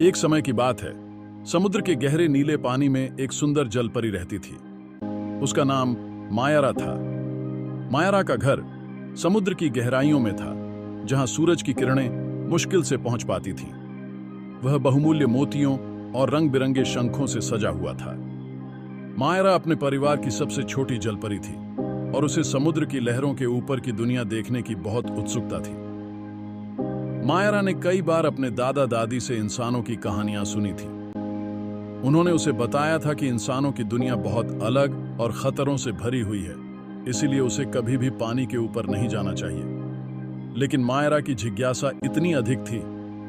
एक समय की बात है। समुद्र के गहरे नीले पानी में एक सुंदर जलपरी रहती थी। उसका नाम मायारा था। मायारा का घर समुद्र की गहराइयों में था, जहां सूरज की किरणें मुश्किल से पहुंच पाती थीं। वह बहुमूल्य मोतियों और रंग बिरंगे शंखों से सजा हुआ था। मायारा अपने परिवार की सबसे छोटी जलपरी थी और उसे समुद्र की लहरों के ऊपर की दुनिया देखने की बहुत उत्सुकता थी। मायारा ने कई बार अपने दादा दादी से इंसानों की कहानियां सुनी थी। उन्होंने उसे बताया था कि इंसानों की दुनिया बहुत अलग और खतरों से भरी हुई है, इसीलिए उसे कभी भी पानी के ऊपर नहीं जाना चाहिए। लेकिन मायारा की जिज्ञासा इतनी अधिक थी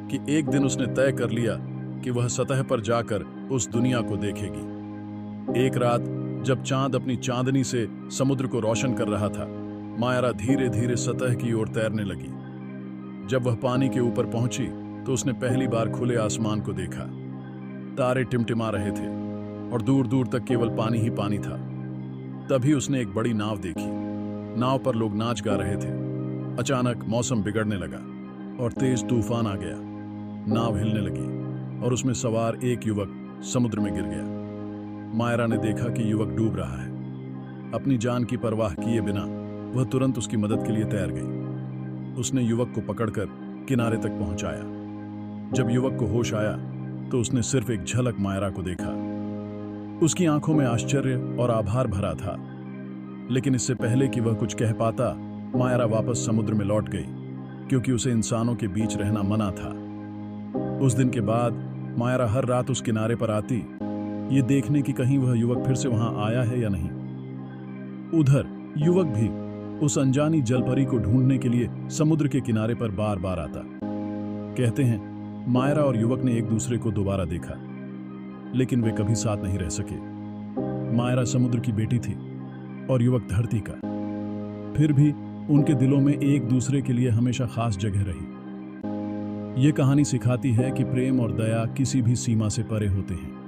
कि एक दिन उसने तय कर लिया कि वह सतह पर जाकर उस दुनिया को देखेगी। एक रात जब चांद अपनी चांदनी से समुद्र को रोशन कर रहा था, मायारा धीरे धीरे सतह की ओर तैरने लगी। जब वह पानी के ऊपर पहुंची तो उसने पहली बार खुले आसमान को देखा। तारे टिमटिमा रहे थे और दूर दूर तक केवल पानी ही पानी था। तभी उसने एक बड़ी नाव देखी। नाव पर लोग नाच गा रहे थे। अचानक मौसम बिगड़ने लगा और तेज तूफान आ गया। नाव हिलने लगी और उसमें सवार एक युवक समुद्र में गिर गया। मायरा ने देखा कि युवक डूब रहा है। अपनी जान की परवाह किए बिना वह तुरंत उसकी मदद के लिए तैर गई। उसने युवक को पकड़कर किनारे तक पहुंचाया। जब युवक को होश आया तो उसने सिर्फ एक झलक मायरा को देखा। उसकी आंखों में आश्चर्य और आभार भरा था। लेकिन इससे पहले कि वह कुछ कह पाता, मायरा वापस समुद्र में लौट गई, क्योंकि उसे इंसानों के बीच रहना मना था। उस दिन के बाद मायरा हर रात उस किनारे पर आती, ये देखने की कहीं वह युवक फिर से वहां आया है या नहीं। उधर युवक भी उस अनजानी जलपरी को ढूंढने के लिए समुद्र के किनारे पर बार बार आता। कहते हैं मायरा और युवक ने एक दूसरे को दोबारा देखा, लेकिन वे कभी साथ नहीं रह सके। मायरा समुद्र की बेटी थी और युवक धरती का। फिर भी उनके दिलों में एक दूसरे के लिए हमेशा खास जगह रही। ये कहानी सिखाती है कि प्रेम और दया किसी भी सीमा से परे होते हैं।